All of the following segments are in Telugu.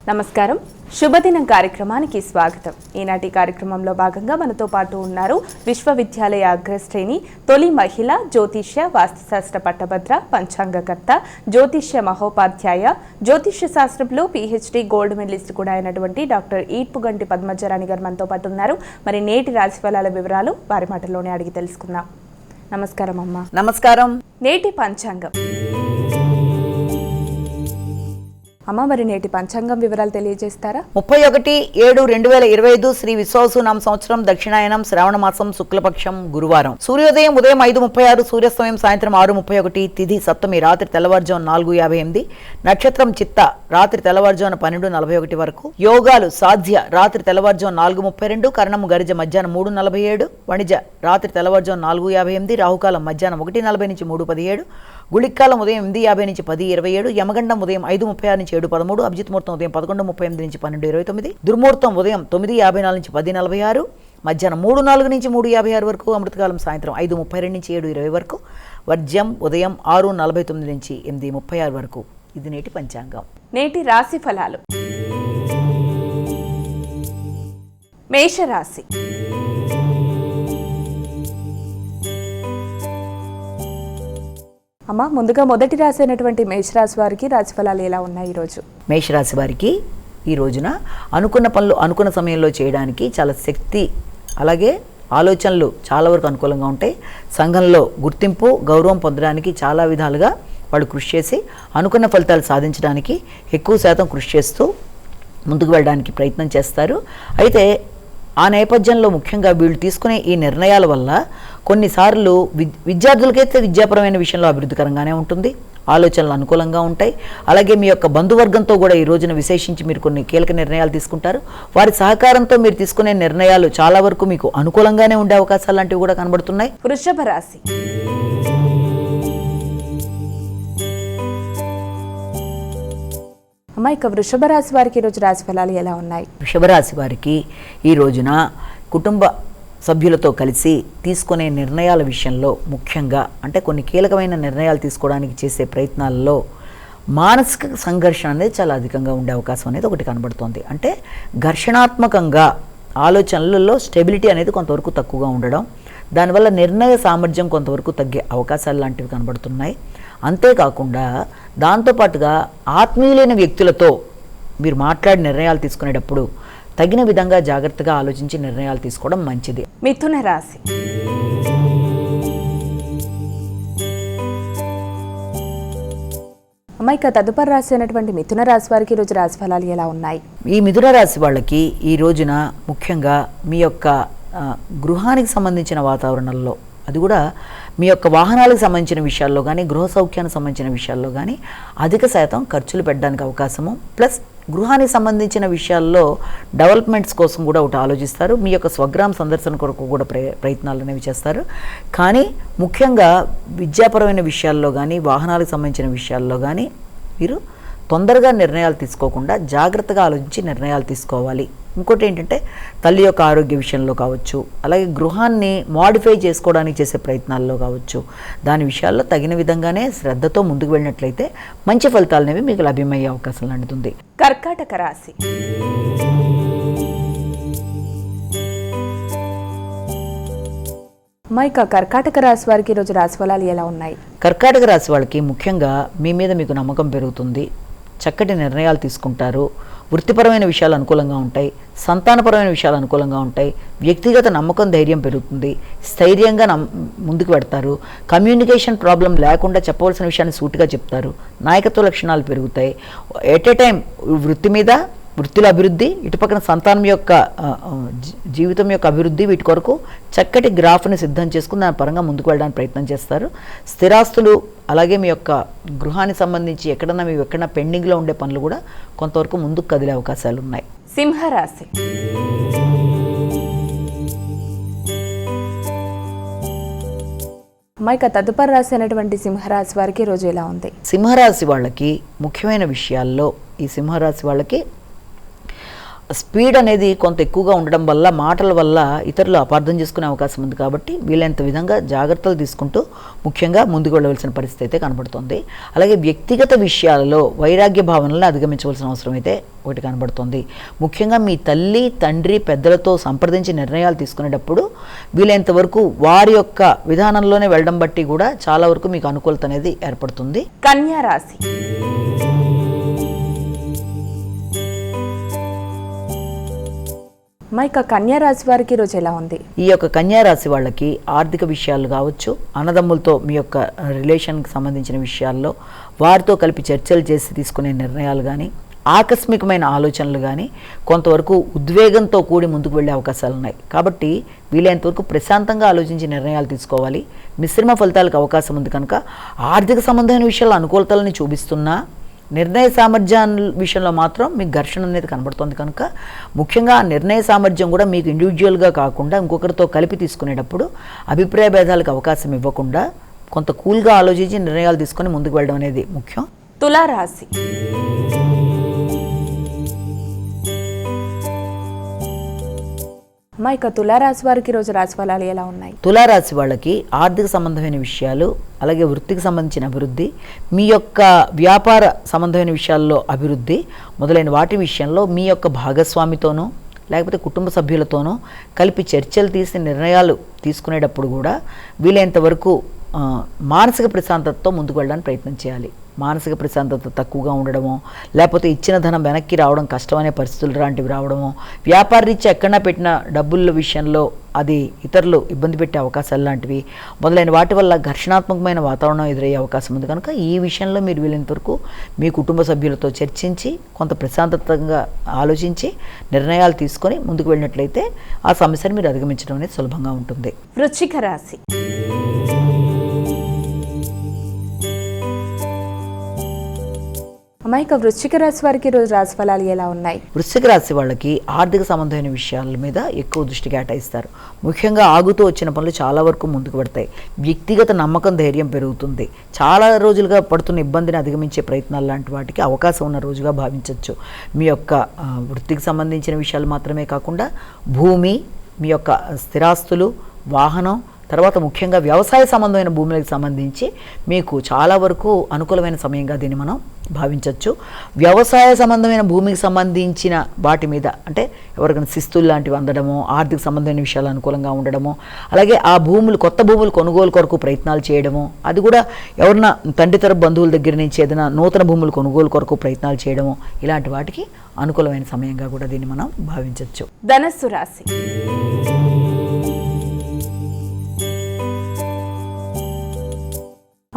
నమస్కారం, శుభదినం కార్యక్రమానికి స్వాగతం. ఈనాటి కార్యక్రమంలో భాగంగా మనతో పాటు ఉన్నారు విశ్వవిద్యాలయ అగ్రశ్రేణి తొలి మహిళ జ్యోతిష్య వాస్తుశాస్త్ర పట్టభద్ర పంచాంగకర్త జ్యోతిష్య మహోపాధ్యాయ జ్యోతిష్య శాస్త్రంలో PhD గోల్డ్ మెడలిస్ట్ కూడా అయినటువంటి డాక్టర్ ఈట్పుగంటి పద్మజరాణి గారు మనతో పాటు ఉన్నారు. మరి నేటి రాశిఫలాల వివరాలు వారి మాటల్లోనే అడిగి తెలుసుకుందాం. నమస్కారం అమ్మ. నమస్కారం. నేటి పంచాంగం అమ్మ, మరి నేటి పంచాంగం వివరాలు తెలియజేస్తారా? 31/7/2025 శ్రీ విశ్వావసునామ సంవత్సరం, దక్షిణాయనం, శ్రావణ మాసం, శుక్లపక్షం, గురువారం. సూర్యోదయం ఉదయం 5:36, సూర్యాస్తమయం సాయంత్రం 6:31, తిథి సప్తమి రాత్రి తెల్లవారుజామున 4:58, నక్షత్రం చిత్త రాత్రి తెల్లవారుజామున 12:41 వరకు. యోగాలు సాధ్య రాత్రి తెల్లవారుజామున 4:32, కరణము గరిజ మధ్యాహ్నం 3:47, వణిజ రాత్రి తెల్లవారుజామున 4:58, రాహుకాలం మధ్యాహ్నం 1:40 నుంచి 3:17, గుళిక్కాలం ఉదయం 8:50 నుంచి 10:27, యమగండం ఉదయం 5:36 నుంచి 7:13, అభిజిత్ ముహూర్తం ఉదయం 11:38 నుంచి 12:29, దుర్ముహూర్తం ఉదయం 9:54 నుంచి 10:46, మధ్యాహ్నం 3:04 నుంచి 3:56 వరకు, అమృతకాలం సాయంత్రం 5:32 నుంచి 7:20 వరకు, వర్జ్యం ఉదయం 6:49 నుంచి 8:36 వరకు. ఇది నేటి పంచాంగం. నేటి రాశి ఫలాలు. మేషరాశి. అమ్మ, ముందుగా మొదటి రాశి అయినటువంటి మేషరాశి వారికి రాశి ఫలాలు ఎలా ఉన్నాయి ఈరోజు? మేషరాశి వారికి ఈ రోజున అనుకున్న పనులు అనుకున్న సమయంలో చేయడానికి చాలా శక్తి, అలాగే ఆలోచనలు చాలా వరకు అనుకూలంగా ఉంటాయి. సంఘంలో గుర్తింపు, గౌరవం పొందడానికి చాలా విధాలుగా వాళ్ళు కృషి చేసి అనుకున్న ఫలితాలు సాధించడానికి ఎక్కువ శాతం కృషి చేస్తూ ముందుకు వెళ్ళడానికి ప్రయత్నం చేస్తారు. అయితే ఆ నేపథ్యంలో ముఖ్యంగా వీళ్ళు తీసుకునే ఈ నిర్ణయాల వల్ల కొన్నిసార్లు విద్యార్థులకైతే విద్యాపరమైన విషయంలో అభివృద్ధికరంగానే ఉంటుంది, ఆలోచనలు అనుకూలంగా ఉంటాయి. అలాగే మీ యొక్క బంధువర్గంతో కూడా ఈ రోజున విశేషించి మీరు కొన్ని కీలక నిర్ణయాలు తీసుకుంటారు. వారి సహకారంతో మీరు తీసుకునే నిర్ణయాలు చాలా వరకు మీకు అనుకూలంగానే ఉండే అవకాశాలు లాంటివి కూడా కనబడుతున్నాయి. వృషభ రాశి. అమ్మ, ఇక వృషభ రాశి వారికి ఈరోజు రాశి ఫలాలు ఎలా ఉన్నాయి? వృషభ రాశి వారికి ఈ రోజున కుటుంబ సభ్యులతో కలిసి తీసుకునే నిర్ణయాల విషయంలో ముఖ్యంగా అంటే కొన్ని కీలకమైన నిర్ణయాలు తీసుకోవడానికి చేసే ప్రయత్నాల్లో మానసిక సంఘర్షణ అనేది చాలా అధికంగా ఉండే అవకాశం అనేది ఒకటి కనబడుతోంది. అంటే ఘర్షణాత్మకంగా ఆలోచనలలో స్టెబిలిటీ అనేది కొంతవరకు తక్కువగా ఉండడం, దానివల్ల నిర్ణయ సామర్థ్యం కొంతవరకు తగ్గే అవకాశాలు లాంటివి కనబడుతున్నాయి. అంతేకాకుండా దాంతోపాటుగా ఆత్మీయులైన వ్యక్తులతో మీరు మాట్లాడి నిర్ణయాలు తీసుకునేటప్పుడు తగిన విధంగా జాగ్రత్తగా ఆలోచించి నిర్ణయాలు తీసుకోవడం మంచిది. మిథున రాశి. అమ్మ, ఇక తదుపరి రాశి అయినటువంటి మిథున రాశి వారికి ఈరోజు రాశి ఫలాలు ఎలా ఉన్నాయి? ఈ మిథున రాశి వాళ్ళకి ఈ రోజున ముఖ్యంగా మీ యొక్క గృహానికి సంబంధించిన వాతావరణంలో, అది కూడా మీ యొక్క వాహనాలకు సంబంధించిన విషయాల్లో కానీ గృహ సౌఖ్యానికి సంబంధించిన విషయాల్లో కానీ అధిక శాతం ఖర్చులు పెట్టడానికి అవకాశము, ప్లస్ గృహానికి సంబంధించిన విషయాల్లో డెవలప్మెంట్స్ కోసం కూడా ఒకటి ఆలోచిస్తారు. మీ యొక్క స్వగ్రామ సందర్శన కొరకు కూడా ప్రయత్నాలు అనేవి చేస్తారు. కానీ ముఖ్యంగా విద్యాపరమైన విషయాల్లో కానీ వాహనాలకు సంబంధించిన విషయాల్లో కానీ మీరు తొందరగా నిర్ణయాలు తీసుకోకుండా జాగ్రత్తగా ఆలోచించి నిర్ణయాలు తీసుకోవాలి. ఇంకోటి ఏంటంటే తల్లి యొక్క ఆరోగ్య విషయంలో కావచ్చు, అలాగే గృహాన్ని మోడిఫై చేసుకోవడానికి చేసే ప్రయత్నాల్లో కావచ్చు, దాని విషయాల్లో తగిన విధంగానే శ్రద్ధతో ముందుకు వెళ్ళినట్లయితే మంచి ఫలితాలు అనేవి మీకు లభ్యమయ్యే అవకాశం లాంటిది. కర్కాటక రాశి. మైక కర్కాటక రాశి వారికి ఈరోజు రాశి ఫలాలు ఎలా ఉన్నాయి? కర్కాటక రాశి వాళ్ళకి ముఖ్యంగా మీ మీద మీకు నమ్మకం పెరుగుతుంది, చక్కటి నిర్ణయాలు తీసుకుంటారు, వృత్తిపరమైన విషయాలు అనుకూలంగా ఉంటాయి, సంతానపరమైన విషయాలు అనుకూలంగా ఉంటాయి, వ్యక్తిగత నమ్మకం ధైర్యం పెరుగుతుంది, స్థైర్యంగా ముందుకు పెడతారు, కమ్యూనికేషన్ ప్రాబ్లం లేకుండా చెప్పవలసిన విషయాన్ని సూటిగా చెప్తారు, నాయకత్వ లక్షణాలు పెరుగుతాయి. ఎట్ ఏ టైం వృత్తి మీద, వృత్తిలో అభివృద్ధి, ఇటుపక్కన సంతానం యొక్క జీవితం యొక్క అభివృద్ధి, వీటి కొరకు చక్కటి గ్రాఫ్ని సిద్ధం చేసుకుని దాని పరంగా ముందుకు వెళ్ళడానికి ప్రయత్నం చేస్తారు. స్థిరాస్తులు, అలాగే మీ యొక్క గృహానికి సంబంధించి ఎక్కడన్నా పెండింగ్లో ఉండే పనులు కూడా కొంతవరకు ముందుకు కదిలే అవకాశాలు ఉన్నాయి. సింహరాశి. మైక తదుపరి రాశి అయినటువంటి సింహరాశి వారికి రోజు ఎలా ఉంది? సింహరాశి వాళ్ళకి ముఖ్యమైన విషయాల్లో ఈ సింహరాశి వాళ్ళకి స్పీడ్ అనేది కొంత ఎక్కువగా ఉండడం వల్ల మాటల వల్ల ఇతరులు అపార్థం చేసుకునే అవకాశం ఉంది. కాబట్టి వీలైనంత విధంగా జాగ్రత్తలు తీసుకుంటూ ముఖ్యంగా ముందుకు వెళ్ళవలసిన పరిస్థితి అయితే కనబడుతుంది. అలాగే వ్యక్తిగత విషయాలలో వైరాగ్య భావనలను అధిగమించవలసిన అవసరం అయితే ఒకటి కనబడుతుంది. ముఖ్యంగా మీ తల్లి తండ్రి పెద్దలతో సంప్రదించి నిర్ణయాలు తీసుకునేటప్పుడు వీలైనంత వరకు వారి యొక్క విధానంలోనే వెళ్ళడం బట్టి కూడా చాలా వరకు మీకు అనుకూలత అనేది ఏర్పడుతుంది. కన్యా రాశి. మైక కన్యా రాశి వారికి ఈరోజు ఎలా ఉంది? ఈ యొక్క కన్యా రాశి వాళ్ళకి ఆర్థిక విషయాలు కావచ్చు, అన్నదమ్ములతో మీ యొక్క రిలేషన్కి సంబంధించిన విషయాల్లో వారితో కలిపి చర్చలు చేసి తీసుకునే నిర్ణయాలు కానీ, ఆకస్మికమైన ఆలోచనలు కానీ కొంతవరకు ఉద్వేగంతో కూడి ముందుకు వెళ్ళే అవకాశాలు ఉన్నాయి. కాబట్టి వీలైనంతవరకు ప్రశాంతంగా ఆలోచించి నిర్ణయాలు తీసుకోవాలి. మిశ్రమ ఫలితాలకు అవకాశం ఉంది కనుక ఆర్థిక సంబంధమైన విషయాల్లో అనుకూలతలని చూపిస్తున్నా నిర్ణయ సామర్థ్యాల విషయంలో మాత్రం మీకు ఘర్షణ అనేది కనబడుతుంది. కనుక ముఖ్యంగా ఆ నిర్ణయ సామర్థ్యం కూడా మీకు ఇండివిజువల్గా కాకుండా ఇంకొకరితో కలిపి తీసుకునేటప్పుడు అభిప్రాయ భేదాలకు అవకాశం ఇవ్వకుండా కొంత కూల్గా ఆలోచించి నిర్ణయాలు తీసుకొని ముందుకు వెళ్ళడం అనేది ముఖ్యం. తులారాశి. మైక తులారాశి వారికి ఈరోజు రాశి ఫలాలు ఎలా ఉన్నాయి? తులారాశి వాళ్ళకి ఆర్థిక సంబంధమైన విషయాలు, అలాగే వృత్తికి సంబంధించిన అభివృద్ధి, మీ యొక్క వ్యాపార సంబంధమైన విషయాల్లో అభివృద్ధి మొదలైన వాటి విషయంలో మీ యొక్క భాగస్వామితోనూ లేకపోతే కుటుంబ సభ్యులతోనూ కలిపి చర్చలు తీసి నిర్ణయాలు తీసుకునేటప్పుడు కూడా వీలైనంత వరకు మానసిక ప్రశాంతతతో ముందుకు వెళ్ళడానికి ప్రయత్నం చేయాలి. మానసిక ప్రశాంతత తక్కువగా ఉండడమో, లేకపోతే ఇచ్చిన ధనం వెనక్కి రావడం కష్టమనే పరిస్థితులు లాంటివి రావడమో, వ్యాపార రీత్యా ఎక్కడన్నా పెట్టిన డబ్బుల విషయంలో అది ఇతరులు ఇబ్బంది పెట్టే అవకాశాలు లాంటివి మొదలైన వాటి వల్ల ఘర్షణాత్మకమైన వాతావరణం ఎదురయ్యే అవకాశం ఉంది. కనుక ఈ విషయంలో మీరు వీలైనంత వరకు మీ కుటుంబ సభ్యులతో చర్చించి కొంత ప్రశాంతతంగా ఆలోచించి నిర్ణయాలు తీసుకొని ముందుకు వెళ్ళినట్లయితే ఆ సమస్యను మీరు అధిగమించడం అనేది సులభంగా ఉంటుంది. వృశ్చిక రాశి. మైక వృశ్చిక రాశి వారికి ఈరోజు రాశి ఫలాలు ఎలా ఉన్నాయి? వృశ్చిక రాశి వాళ్ళకి ఆర్థిక సంబంధమైన విషయాల మీద ఎక్కువ దృష్టి కేటాయిస్తారు. ముఖ్యంగా ఆగుతూ వచ్చిన పనులు చాలా వరకు ముందుకు పడతాయి. వ్యక్తిగత నమ్మకం, ధైర్యం పెరుగుతుంది. చాలా రోజులుగా పడుతున్న ఇబ్బందిని అధిగమించే ప్రయత్నాలు లాంటి వాటికి అవకాశం ఉన్న రోజుగా భావించవచ్చు. మీ యొక్క వృత్తికి సంబంధించిన విషయాలు మాత్రమే కాకుండా భూమి, మీ యొక్క స్థిరాస్తులు, వాహనం, తర్వాత ముఖ్యంగా వ్యవసాయ సంబంధమైన భూములకు సంబంధించి మీకు చాలా వరకు అనుకూలమైన సమయంగా దీన్ని మనం భావించవచ్చు. వ్యవసాయ సంబంధమైన భూమికి సంబంధించిన వాటి మీద అంటే ఎవరికైనా శిస్తులు లాంటివి అందడము, ఆర్థిక సంబంధమైన విషయాలు అనుకూలంగా ఉండడము, అలాగే ఆ భూములు కొత్త భూములు కొనుగోలు కొరకు ప్రయత్నాలు చేయడము, అది కూడా ఎవరన్నా తండ్రి తరపు బంధువుల దగ్గర నుంచి ఏదైనా నూతన భూములు కొనుగోలు కొరకు ప్రయత్నాలు చేయడము, ఇలాంటి వాటికి అనుకూలమైన సమయంగా కూడా దీన్ని మనం భావించవచ్చు. ధనస్సు రాశి.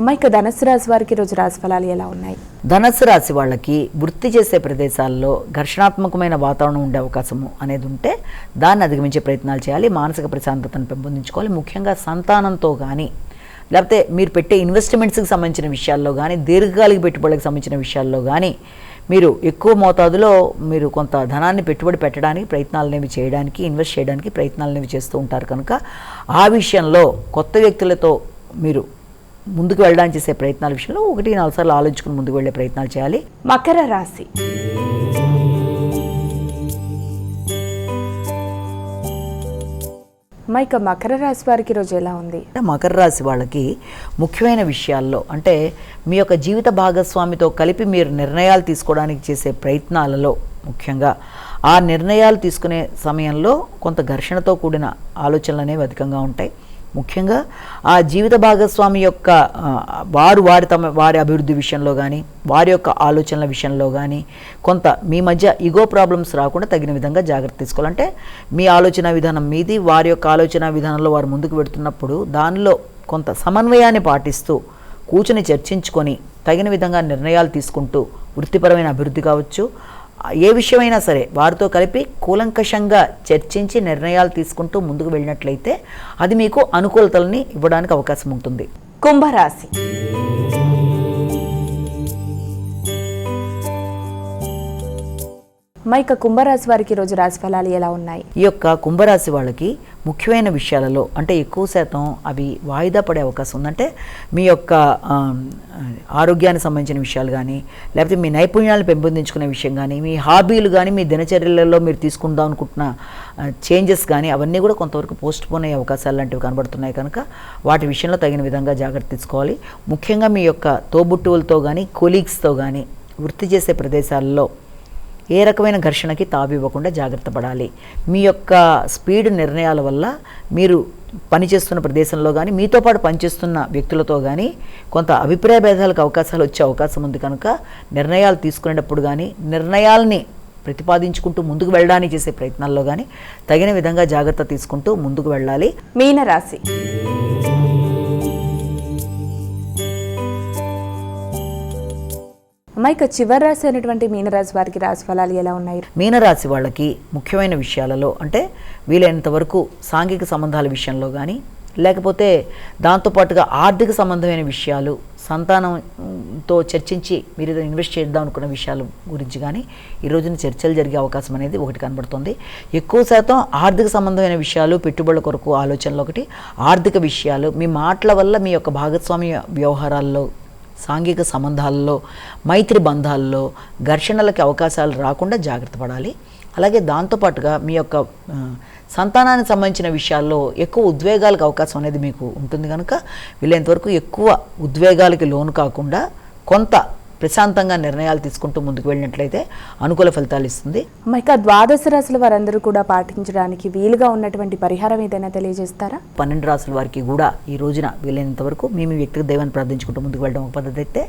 అమ్మాయిక ధనస్సు రాశి వారికి ఈరోజు రాశి ఫలాలు ఎలా ఉన్నాయి? ధనస్సు రాశి వాళ్ళకి వృత్తి చేసే ప్రదేశాల్లో ఘర్షణాత్మకమైన వాతావరణం ఉండే అవకాశము అనేది ఉంటే దాన్ని అధిగమించే ప్రయత్నాలు చేయాలి. మానసిక ప్రశాంతతను పెంపొందించుకోవాలి. ముఖ్యంగా సంతానంతో కానీ లేకపోతే మీరు పెట్టే ఇన్వెస్ట్మెంట్స్కి సంబంధించిన విషయాల్లో కానీ దీర్ఘకాలిక పెట్టుబడులకు సంబంధించిన విషయాల్లో కానీ మీరు ఎక్కువ మోతాదులో మీరు కొంత ధనాన్ని పెట్టుబడి పెట్టడానికి ప్రయత్నాలనేవి చేయడానికి, ఇన్వెస్ట్ చేయడానికి ప్రయత్నాలనేవి చేస్తూ ఉంటారు. కనుక ఆ విషయంలో కొత్త వ్యక్తులతో మీరు ముందుకు వెళ్ళడానికి చేసే ప్రయత్నాల విషయంలో 1-4 సార్లు ఆలోచించుకుని ముందుకు వెళ్ళే ప్రయత్నాలు చేయాలి. మకర రాశి. మైక మకర రాశి వారికి ఈరోజు ఎలా ఉంది? మకర రాశి వాళ్ళకి ముఖ్యమైన విషయాల్లో అంటే మీ యొక్క జీవిత భాగస్వామితో కలిపి మీరు నిర్ణయాలు తీసుకోవడానికి చేసే ప్రయత్నాలలో ముఖ్యంగా ఆ నిర్ణయాలు తీసుకునే సమయంలో కొంత ఘర్షణతో కూడిన ఆలోచనలు అనేవి అధికంగా ఉంటాయి. ముఖ్యంగా ఆ జీవిత భాగస్వామి యొక్క వారి అభివృద్ధి విషయంలో కానీ వారి యొక్క ఆలోచనల విషయంలో కానీ కొంత మీ మధ్య ఈగో ప్రాబ్లమ్స్ రాకుండా తగిన విధంగా జాగ్రత్త తీసుకోవాలంటే మీ ఆలోచన విధానం మీది, వారి యొక్క ఆలోచన విధానంలో వారు ముందుకు పెడుతున్నప్పుడు దానిలో కొంత సమన్వయాన్ని పాటిస్తూ కూర్చొని చర్చించుకొని తగిన విధంగా నిర్ణయాలు తీసుకుంటూ వృత్తిపరమైన అభివృద్ధి కావచ్చు, ఏ విషయమైనా సరే వారితో కలిపి కూలంకషంగా చర్చించి నిర్ణయాలు తీసుకుంటూ ముందుకు వెళ్ళినట్లయితే అది మీకు అనుకూలతల్ని ఇవ్వడానికి అవకాశం ఉంటుంది. కుంభరాశి. ఇక కుంభరాశి వారికి రోజు రాశి ఫలాలు ఎలా ఉన్నాయి? ఈ యొక్క కుంభరాశి వాళ్ళకి ముఖ్యమైన విషయాలలో అంటే ఎక్కువ శాతం అవి వాయిదా పడే అవకాశం ఉందంటే మీ యొక్క ఆరోగ్యానికి సంబంధించిన విషయాలు కానీ, లేకపోతే మీ నైపుణ్యాలను పెంపొందించుకునే విషయం కానీ, మీ హాబీలు కానీ, మీ దినచర్యలలో మీరు తీసుకుందాం అనుకుంటున్న చేంజెస్ కానీ అవన్నీ కూడా కొంతవరకు పోస్ట్ పోన్ అయ్యే అవకాశాలు లాంటివి కనబడుతున్నాయి కనుక వాటి విషయంలో తగిన విధంగా జాగ్రత్త తీసుకోవాలి. ముఖ్యంగా మీ యొక్క తోబుట్టువులతో కానీ, కొలీగ్స్తో కానీ, వృత్తి చేసే ప్రదేశాల్లో ఏ రకమైన ఘర్షణకి తావివ్వకుండా జాగ్రత్త పడాలి. మీ యొక్క స్పీడ్ నిర్ణయాల వల్ల మీరు పనిచేస్తున్న ప్రదేశంలో కానీ, మీతో పాటు పనిచేస్తున్న వ్యక్తులతో కానీ కొంత అభిప్రాయ భేదాలకు అవకాశాలు వచ్చే అవకాశం ఉంది కనుక నిర్ణయాలు తీసుకునేటప్పుడు కానీ, నిర్ణయాల్ని ప్రతిపాదించుకుంటూ ముందుకు వెళ్ళడానికి చేసే ప్రయత్నాల్లో కానీ తగిన విధంగా జాగ్రత్త తీసుకుంటూ ముందుకు వెళ్ళాలి. మీనరాశి. ఇక చివరి రాశి అయినటువంటి మీనరాశి వారికి రాశి ఫలాలు ఎలా ఉన్నాయి? మీనరాశి వాళ్ళకి ముఖ్యమైన విషయాలలో అంటే వీలైనంత వరకు సాంఘిక సంబంధాల విషయంలో కానీ, లేకపోతే దాంతోపాటుగా ఆర్థిక సంబంధమైన విషయాలు, సంతానంతో చర్చించి మీరు ఏదైనా ఇన్వెస్ట్ చేద్దాం అనుకున్న విషయాల గురించి కానీ ఈ రోజున చర్చలు జరిగే అవకాశం అనేది ఒకటి కనబడుతుంది. ఎక్కువ శాతం ఆర్థిక సంబంధమైన విషయాలు, పెట్టుబడుల కొరకు ఆలోచనలు, ఒకటి ఆర్థిక విషయాలు, మీ మాటల వల్ల మీ యొక్క భాగస్వామ్య వ్యవహారాల్లో, సాంఘిక సంబంధాల్లో, మైత్రి బంధాల్లో ఘర్షణలకి అవకాశాలు రాకుండా జాగ్రత్త పడాలి. అలాగే దాంతోపాటుగా మీ యొక్క సంతానానికి సంబంధించిన విషయాల్లో ఎక్కువ ఉద్వేగాలకు అవకాశం అనేది మీకు ఉంటుంది కనుక వీలైనంతవరకు ఎక్కువ ఉద్వేగాలకి లోను కాకుండా కొంత ప్రశాంతంగా నిర్ణయాలు తీసుకుంటూ ముందుకు వెళ్ళినట్లయితే అనుకూల ఫలితాలు ఇస్తుంది. ఇక ద్వాదశ రాశుల వారందరూ కూడా పాటించడానికి వీలుగా ఉన్నటువంటి పరిహారం ఏదైనా తెలియజేస్తారా? 12 రాశుల వారికి కూడా ఈ రోజున వీలైనంత వరకు మీ వ్యక్తిగత దైవాన్ని ప్రార్థించుకుంటూ ముందుకు వెళ్ళడం ఒక పద్ధతి అయితే,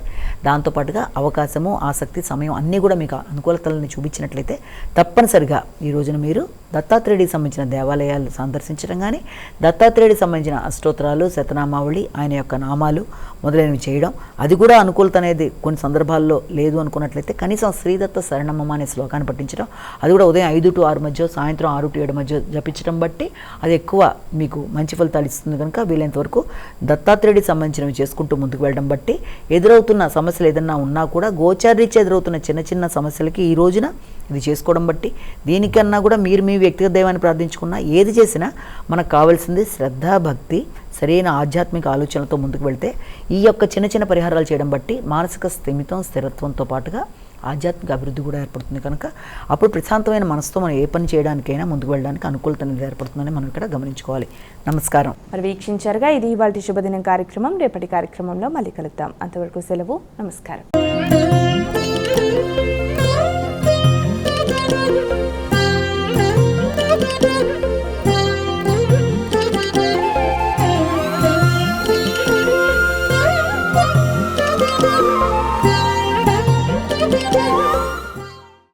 దాంతోపాటుగా అవకాశము, ఆసక్తి, సమయం అన్నీ కూడా మీకు అనుకూలతలను చూపించినట్లయితే తప్పనిసరిగా ఈ రోజున మీరు దత్తాత్రేయుడికి సంబంధించిన దేవాలయాలు సందర్శించడం కానీ, దత్తాత్రేయుడికి సంబంధించిన అష్టోత్తరాలు, శతనామావళి, ఆయన యొక్క నామాలు మొదలైనవి చేయడం, అది కూడా అనుకూలత అనేది కొన్ని సందర్భాల్లో లేదు అనుకున్నట్లయితే కనీసం శ్రీదత్త శరణమ్మ అనే శ్లోకాన్ని పఠించడం, అది కూడా ఉదయం 5 to 6 మధ్య, సాయంత్రం 6 to 7 మధ్య జపించడం బట్టి అది ఎక్కువ మీకు మంచి ఫలితాలు ఇస్తుంది కనుక వీలైనంత వరకు దత్తాత్రేయుడికి సంబంధించినవి చేసుకుంటూ ముందుకు వెళ్ళడం బట్టి ఎదురవుతున్న సమస్యలు ఏదన్నా ఉన్నా కూడా గోచారీత్యా ఎదురవుతున్న చిన్న చిన్న సమస్యలకి ఈ రోజున ఇది చేసుకోవడం బట్టి, దీనికన్నా కూడా మీరు మీ వ్యక్తిగత దైవాన్ని ప్రార్థించుకున్నా ఏది చేసినా మనకు కావాల్సింది శ్రద్ధ, భక్తి, సరైన ఆధ్యాత్మిక ఆలోచనలతో ముందుకు వెళ్తే ఈ యొక్క చిన్న చిన్న పరిహారాలు చేయడం బట్టి మానసిక స్థిమితం, స్థిరత్వంతో పాటుగా ఆధ్యాత్మిక అభివృద్ధి కూడా ఏర్పడుతుంది కనుక అప్పుడు ప్రశాంతమైన మనసుతో మనం ఏ పని చేయడానికైనా ముందుకు వెళ్ళడానికి అనుకూలత అనేది ఏర్పడుతుందని మనం ఇక్కడ గమనించుకోవాలి. నమస్కారం. మరి వీక్షించారుగా, ఇది ఇవాళ శుభదినం కార్యక్రమం. రేపటి కార్యక్రమంలో మళ్ళీ కలుద్దాం. అంతవరకు సెలవు. నమస్కారం.